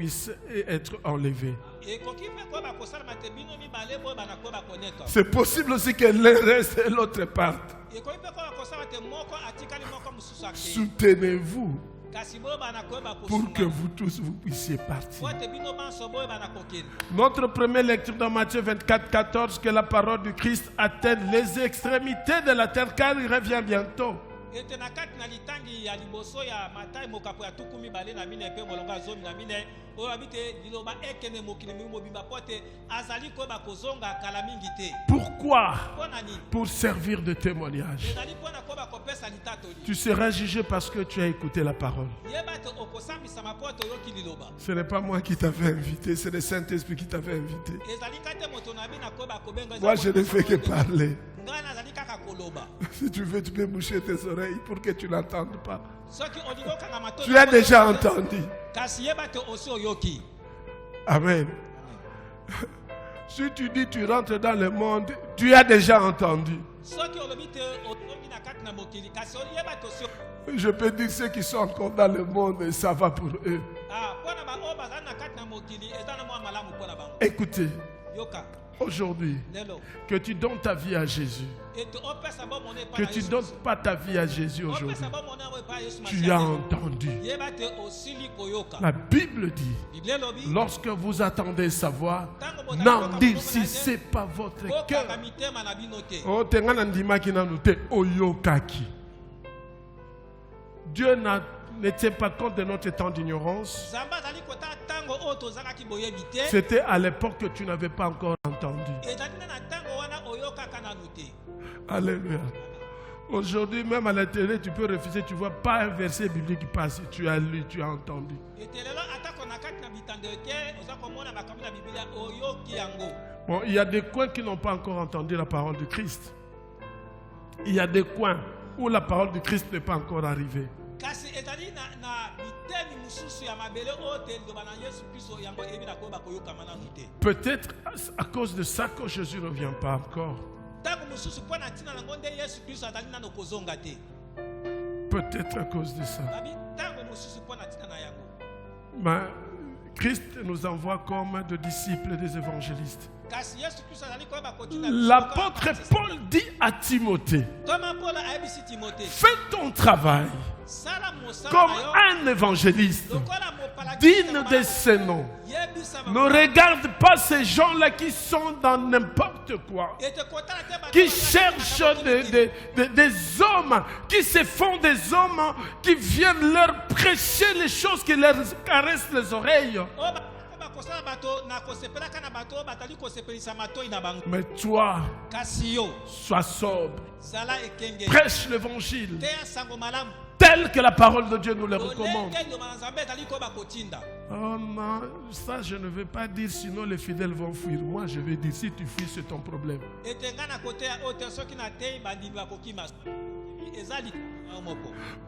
S1: être enlevés.
S2: Ekoki pe ko ba kosala mate bino mibale bo bana ko ba koneka.
S1: C'est possible aussi que l'un reste et l'autre parte.
S2: Ekoki pe ko ba kosala te moko atikali moko mususu akei.
S1: Soutenez-vous
S2: Kasi bo bana ko ba
S1: pour que
S2: kosunga.
S1: vous tous vous puissiez partir.
S2: Wote bino banso bo bana kokeni.
S1: Notre première lecture dans Matthieu 24, 14, que la parole du Christ atteigne les extrémités de la terre car il revient bientôt.
S2: Ete na kati na litangi ya liboso ya Matai mokapo ya tuku mibale na mine pe molonga zomi na mine oyo abite liloba ekene mokili mobimba pote azali ko ba kozonga kala mingi te.
S1: Pourquoi?
S2: Pona nini?
S1: Pour servir de témoignage.
S2: Ezali pona ko ba kopesa litatoli.
S1: Tu seras jugé parce que tu as écouté la parole.
S2: Yeba te okosambisa mapoto yoki liloba.
S1: Ce n'est pas moi qui t'avais invité, c'est le Saint-Esprit qui t'avait invité.
S2: Ezali kate moto na bina ko ba kobenga.
S1: Moi, je ne fais que parler.
S2: Nga nazali kaka koloba.
S1: Si tu veux, tu peux boucher tes oreilles pour que tu n'entendes pas.
S2: Soki olingo kanga mato.
S1: Tu as déjà entendu.
S2: Kasi yeba te osi oyoki.
S1: Amen. Si tu dis tu rentres dans le monde, tu as déjà entendu.
S2: Soki olobi te otongi na kati na mokili kasi yeba te osi.
S1: Je peux dire ceux qui sont encore dans le monde, ça va pour eux.
S2: Ah, pona ba o bazali na kati na mokili ezana mwa malamu pona bango.
S1: Écoutez,
S2: Yoka.
S1: aujourd'hui,
S2: Lelo.
S1: que tu donnes ta vie à Jésus, que tu ne donnes pas ta vie à Jésus aujourd'hui, tu as entendu. La Bible dit, lorsque vous attendez sa voix, n'endurcissez pas votre cœur. Oh, Dieu ne tient pas compte de notre temps d'ignorance.
S2: Nzambe azali kotala ntango oyo tozalaki boyebi te.
S1: C'était à l'époque que tu n'avais pas encore entendu.
S2: Ezali na ntango wana oyokaka nanu te.
S1: Alléluia. Aujourd'hui, même à la télé, tu peux refuser, tu ne vois pas un verset biblique qui passe. Tu as lu, tu as entendu. Bon, il y a des coins qui n'ont pas encore entendu la parole de Christ. Il y a des coins où la parole de Christ n'est pas encore arrivée. Peut-être à cause de ça que Jésus ne vient pas encore. Peut-être à cause de ça. Mais Christ nous envoie comme des disciples des évangélistes. L'apôtre Paul dit à Timothée, fais ton travail comme un évangéliste digne de ce nom. Ne regarde pas ces gens-là qui sont dans n'importe quoi, qui cherchent des hommes, qui se font des hommes, qui viennent leur prêcher les choses qui leur caressent les oreilles. Mais toi, sois sobre, prêche l'évangile tel que la parole de Dieu nous le recommande. Oh non, ça je ne veux pas dire, sinon les fidèles vont fuir. Moi je vais dire, si tu fuis, c'est ton problème.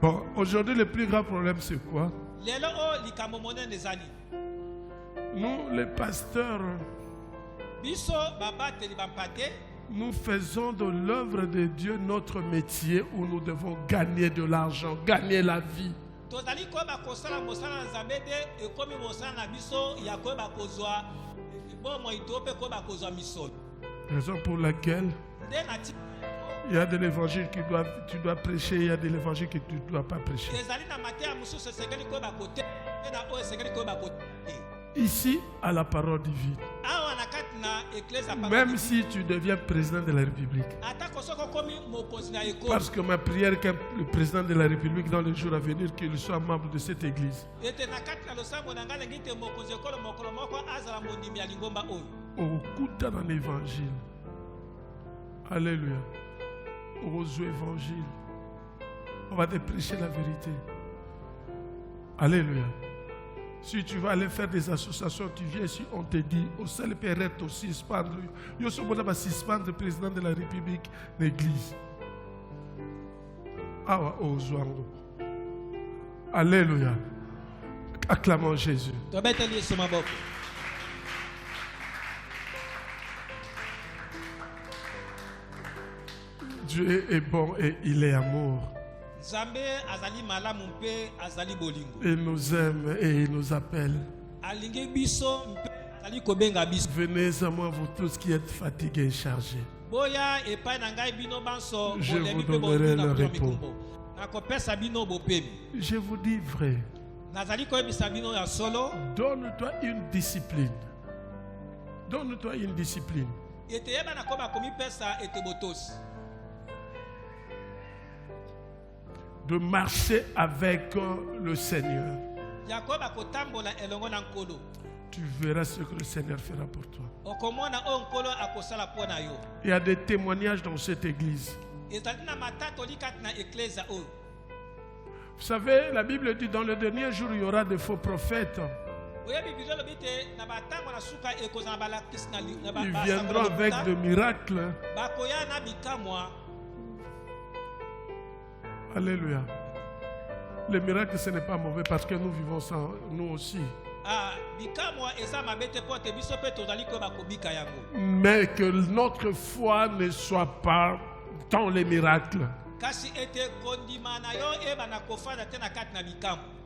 S1: Bon, aujourd'hui le plus grand problème c'est quoi? Nous les pasteurs, nous faisons de l'œuvre de Dieu notre métier où nous devons gagner de l'argent, gagner la vie. Raison pour laquelle il y a de l'évangile que tu dois prêcher, il y a de l'évangile que tu ne dois pas prêcher. Ici, à la parole divine, même si tu deviens président de la République, parce que ma prière est que le président de la République dans les jours à venir, qu'il soit membre de cette église. Okuta dans l'évangile. Alléluia. Aux évangiles. On va te prêcher la vérité. Alléluia. Si tu vas aller faire des associations, tu viens ici, on te dit, au seul pérette aussi, suspendre. Yo suis bon suspendre le président de la République, l'église. Ah, oh, Zouango. Alléluia. Acclamons Jésus. Dieu est bon et il est amour. Il nous aime et il nous appelle. Venez à moi, vous tous qui êtes fatigués et chargés. Je vous donnerai le repos. Je vous dis vrai. Donne-toi une discipline. Donne-toi une discipline. De marcher avec le Seigneur. Tu verras ce que le Seigneur fera pour toi. Il y a des témoignages dans cette église. Vous savez, la Bible dit dans le dernier jour, il y aura des faux prophètes. Ils viendront avec des miracles. Alléluia. Le miracle, ce n'est pas mauvais parce que nous vivons ça, nous aussi. Mais que notre foi ne soit pas dans les miracles.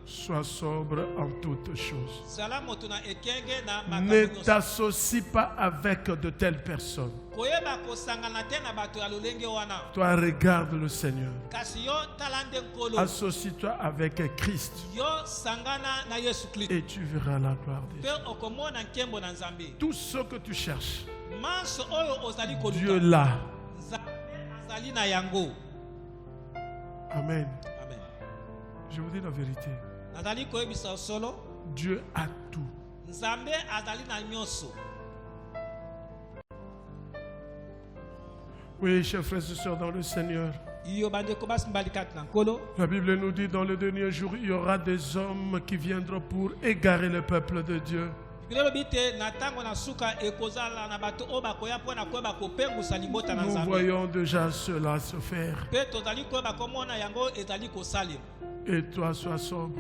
S1: Sois sobre en toutes choses. Ne t'associe pas avec de telles personnes. Toi, regarde le Seigneur. Associe-toi avec Christ. Et tu verras la gloire de Dieu. Tout ce que tu cherches, Dieu l'a. Amen. Je vous dis la vérité.
S2: nazali koyebisa solo
S1: Dieu a tout.
S2: nzambe azali na nyonso.
S1: Oui, chers frères et sœurs dans le Seigneur.
S2: Iyo bandeko basi mbali kati na nkolo.
S1: La Bible nous dit dans le dernier jour, il y aura des hommes qui viendront pour égarer le peuple de Dieu.
S2: Biblia elobi te na ntango na suka ekozala na bato oyo bakoya mpo na koyeba kopengusa libota na
S1: Nous
S2: nzambe.
S1: voyons déjà cela se faire.
S2: Mpe tozali koyeba komona yango ezali kosalema.
S1: Et toi, sois sobre.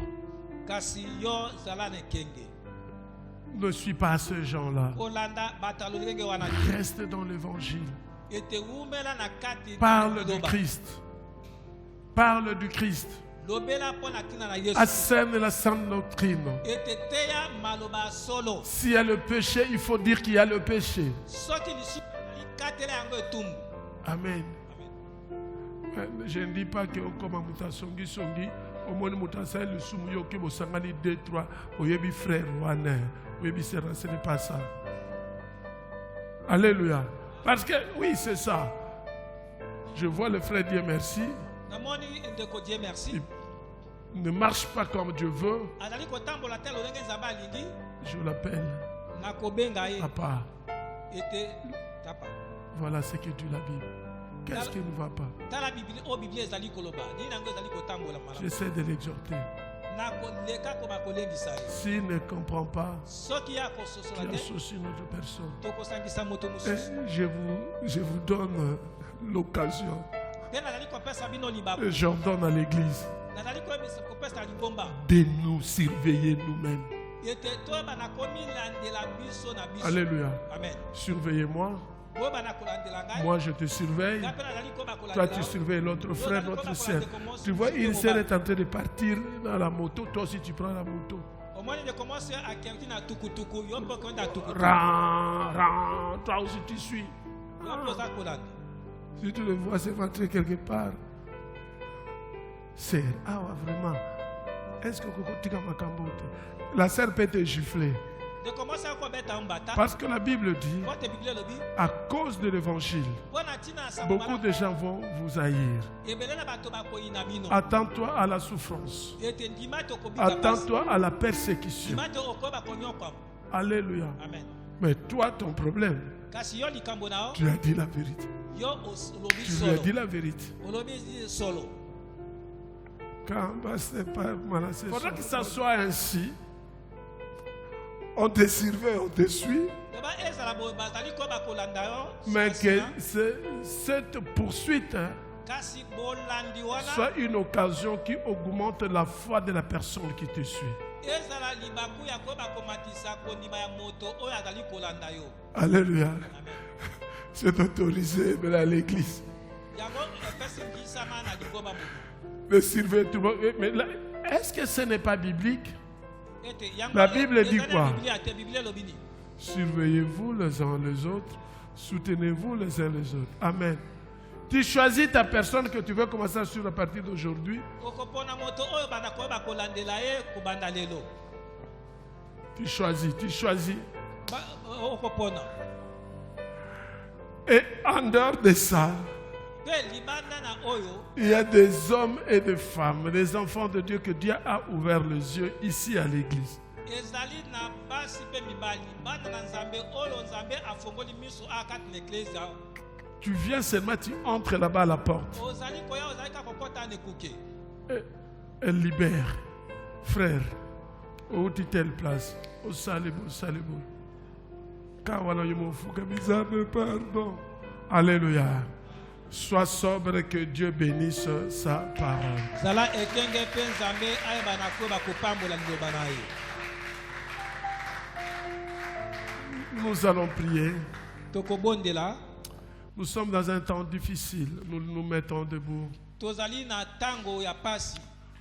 S2: Kasi yo zala na ekenge.
S1: Ne suis pas ce gens-là.
S2: Olanda batalo lenge wana.
S1: Reste dans l'évangile.
S2: Ete umela na kati.
S1: Parle du Christ. Parle du Christ.
S2: Lobela mpo na ntina na Yesu.
S1: Assène la sainte doctrine.
S2: Ete teya maloba solo.
S1: S'il y a le péché, il faut dire qu'il y a le péché.
S2: Soki lisu likatela yango etumbu.
S1: Amen. Je ne dis pas que comme mutasongi songi, au moins mutasai le sumuyo que vous sangani 2 3 oyebi frère wana, oyebi sœur, ce n'est pas ça. Alléluia. Parce que oui, c'est ça. Je vois le frère dire merci.
S2: Namoni ndeko Dieu merci.
S1: Il ne marche pas comme Dieu veut.
S2: Azali kotambola telo lenge nzambe alingi.
S1: Je l'appelle
S2: Nakobenga ye.
S1: Papa.
S2: Ete papa.
S1: Voilà ce que dit la Bible. Qu'est-ce qui ne va pas?
S2: Tala Biblia o Biblia ezali koloba. Ni nango ezali kotambola mala.
S1: J'essaie de l'exhorter.
S2: Nako leka ko bakolengisa ye.
S1: S'il ne comprend pas,
S2: Soki ya
S1: tu
S2: kososola te.
S1: associes une autre personne.
S2: Tokosangisa moto
S1: Et
S2: mosusu.
S1: je vous donne l'occasion.
S2: Pe nazali kopesa bino libako.
S1: Et j'ordonne à l'église
S2: Nazali kopesa libomba.
S1: de nous surveiller nous-mêmes.
S2: Ete toyeba nakomi landela biso na biso.
S1: Alléluia.
S2: Amen.
S1: Surveillez-moi.
S2: Boba nakolandela ngai.
S1: Moi, je te surveille.
S2: Ngai pe nazali koba
S1: Toi,
S2: kolandela.
S1: tu surveilles l'autre frère, notre sœur. Tu vois, une sœur est en train de partir dans la moto. Toi aussi, tu prends la moto.
S2: Omoni de commencer à kenti na tukutuku. Yo mpo konda tukutuku.
S1: Ran. Toi aussi, tu suis.
S2: Yo mpo za kolanda.
S1: Si tu le vois, c'est rentré quelque part. Sœur, ah ouais, vraiment. Est-ce que tu as ma cambote? La sœur peut te gifler.
S2: De commencer à kobeta mbata.
S1: Parce que la Bible dit,
S2: Kote Biblia lobi.
S1: à cause de l'évangile,
S2: Bona tina sa
S1: beaucoup de gens vont vous haïr.
S2: Ebele na bato bakoyina bino.
S1: Attends-toi à la souffrance.
S2: Ete ndima to kobika pasi.
S1: Attends-toi à la persécution.
S2: Ndima to okoba konyoka.
S1: Alléluia.
S2: Amen.
S1: Mais toi, ton problème,
S2: Kasi yo likambo nao.
S1: tu as dit la vérité.
S2: Yo olobi
S1: Tu lui as
S2: solo.
S1: dit la vérité.
S2: Olobi solo.
S1: Quand c'est pas Manasseh. Il faudra que ça soit ainsi. On te surveille, on te suit.
S2: Deba ezala bo bazali koba kolanda yo.
S1: Mais que cette poursuite
S2: Kasi bolandi wana.
S1: soit une occasion qui augmente la foi de la personne qui te suit.
S2: Ezala libaku ya koba komatisa kondima ya moto oyo azali kolanda yo.
S1: Alléluia.
S2: Amen.
S1: C'est autorisé mais à l'église.
S2: Yango epesi ngisama na ligoba moto.
S1: De surveiller tout le monde. Mais là, est-ce que ce n'est pas biblique?
S2: Ete yango.
S1: La Bible dit
S2: ezali
S1: quoi?
S2: Biblia te Biblia lobini.
S1: Surveillez-vous les uns les autres. Soutenez-vous les uns les autres. Amen. Tu choisis ta personne que tu veux commencer à suivre à partir d'aujourd'hui.
S2: Okopona moto oyo bana koba kolandela ye kubanda lelo.
S1: Tu choisis, tu choisis.
S2: Okopona.
S1: Et en dehors de ça,
S2: Pe libanda na oyo.
S1: il y a des hommes et des femmes, des enfants de Dieu que Dieu a ouvert les yeux ici à l'église.
S2: Ezali na basi pe mibali bana na nzambe oyo nzambe afongoli miso akati na eklezia.
S1: Tu viens seulement, tu entres là-bas à la porte.
S2: Ozali koya ozali ka kokota ne kuke.
S1: Elle libère. Frère, où tu telle place? Au Salibou, Salibou. Kawana Yumofuka, pardon. Alléluia. Sois sobre, que Dieu bénisse sa parole.
S2: Zala ekenge pe nzambe ayeba na koba kopambola liloba na ye.
S1: Nous allons prier.
S2: Tokobondela.
S1: Nous sommes dans un temps difficile. Nous nous mettons debout.
S2: Tozali na tango ya pasi.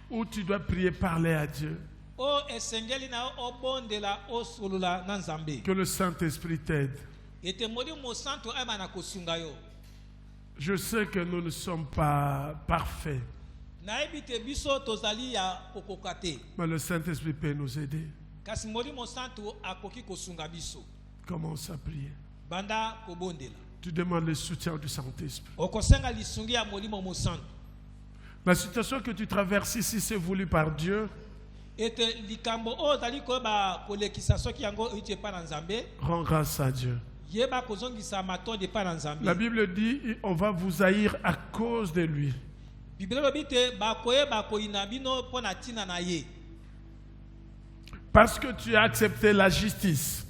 S1: Où tu dois prier, parler à Dieu.
S2: O esengeli na obondela osolula na nzambe.
S1: Que le Saint-Esprit t'aide.
S2: Ete modi mo santo ayeba na kosunga yo.
S1: Je sais que nous ne sommes pas parfaits.
S2: Nayebi te biso tozali ya okokate.
S1: Mais le Saint-Esprit peut nous aider.
S2: Kasi modi mo santo akoki kosunga biso.
S1: Commence à prier.
S2: Banda kobondela.
S1: Tu demandes le soutien du Saint-Esprit.
S2: Okosenga lisungi ya molimo mo santo.
S1: La situation que tu traverses ici, c'est voulu par Dieu. Rends grâce à Dieu. La Bible dit, on va vous haïr à cause de lui. Parce que tu as accepté la justice,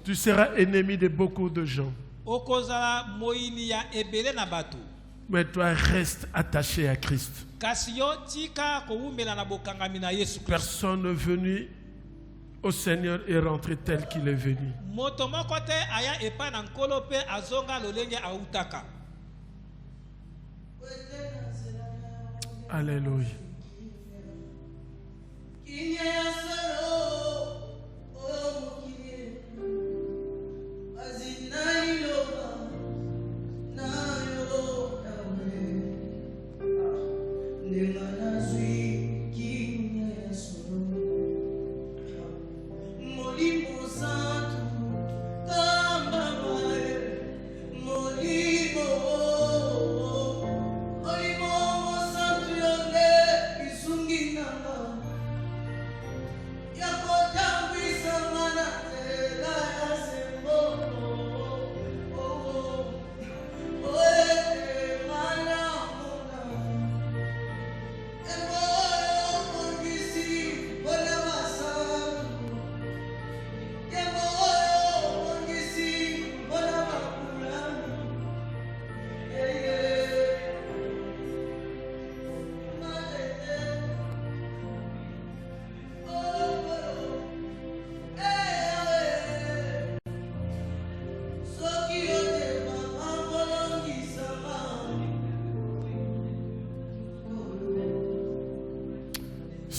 S1: tu seras ennemi de beaucoup de gens. Mais toi, reste attaché à Christ. Personne n'est venu au Seigneur et rentré tel qu'il est venu. Alléluia.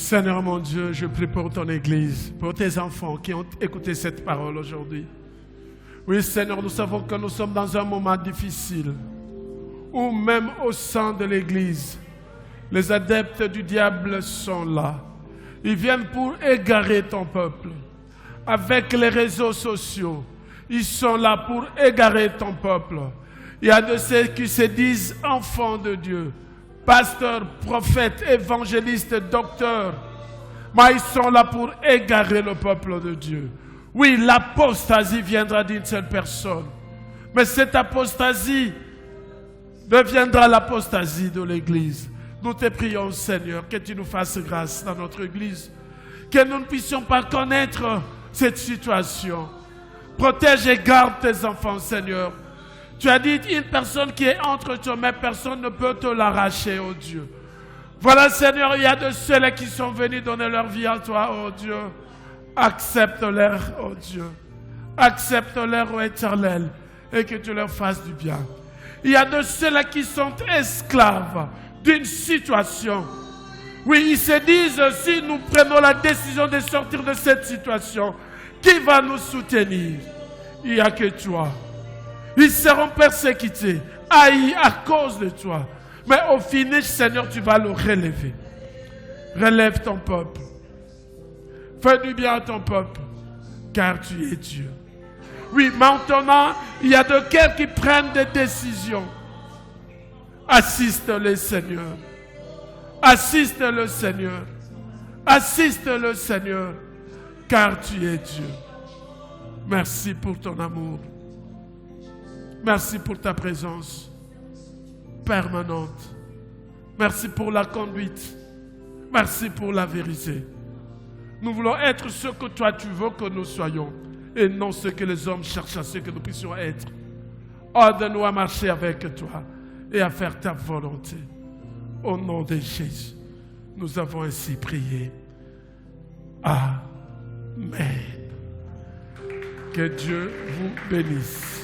S1: Seigneur mon Dieu, je prie pour ton Église, pour tes enfants qui ont écouté cette parole aujourd'hui. Oui Seigneur, nous savons que nous sommes dans un moment difficile, où même au sein de l'Église, les adeptes du diable sont là. Ils viennent pour égarer ton peuple. Avec les réseaux sociaux, ils sont là pour égarer ton peuple. Il y a de ceux qui se disent enfants de Dieu, pasteurs, prophètes, évangélistes, docteurs, mais ils sont là pour égarer le peuple de Dieu. Oui, l'apostasie viendra d'une seule personne, mais cette apostasie deviendra l'apostasie de l'Église. Nous te prions, Seigneur, que tu nous fasses grâce dans notre Église, que nous ne puissions pas connaître cette situation. Protège et garde tes enfants, Seigneur. Tu as dit, une personne qui est entre toi, mais personne ne peut te l'arracher, oh Dieu. Voilà, Seigneur, il y a de ceux-là qui sont venus donner leur vie à toi, oh Dieu. Accepte-les, oh Dieu. Accepte-les, oh Éternel, et que tu leur fasses du bien. Il y a de ceux-là qui sont esclaves d'une situation. Oui, ils se disent, si nous prenons la décision de sortir de cette situation, qui va nous soutenir? Il n'y a que toi. Ils seront persécutés, haïs à cause de toi. Mais au finish, Seigneur, tu vas le relever. Relève ton peuple. Fais du bien à ton peuple, car tu es Dieu. Oui, maintenant, il y a de cœurs qui prennent des décisions. Assiste-le, Seigneur. Assiste-le, Seigneur. Assiste-le, Seigneur, car tu es Dieu. Merci pour ton amour. Merci pour ta présence permanente. Merci pour la conduite. Merci pour la vérité. Nous voulons être ce que toi tu veux que nous soyons et non ce que les hommes cherchent à ce que nous puissions être. Aide-nous à marcher avec toi et à faire ta volonté. Au nom de Jésus, nous avons ainsi prié. Amen. Que Dieu vous bénisse.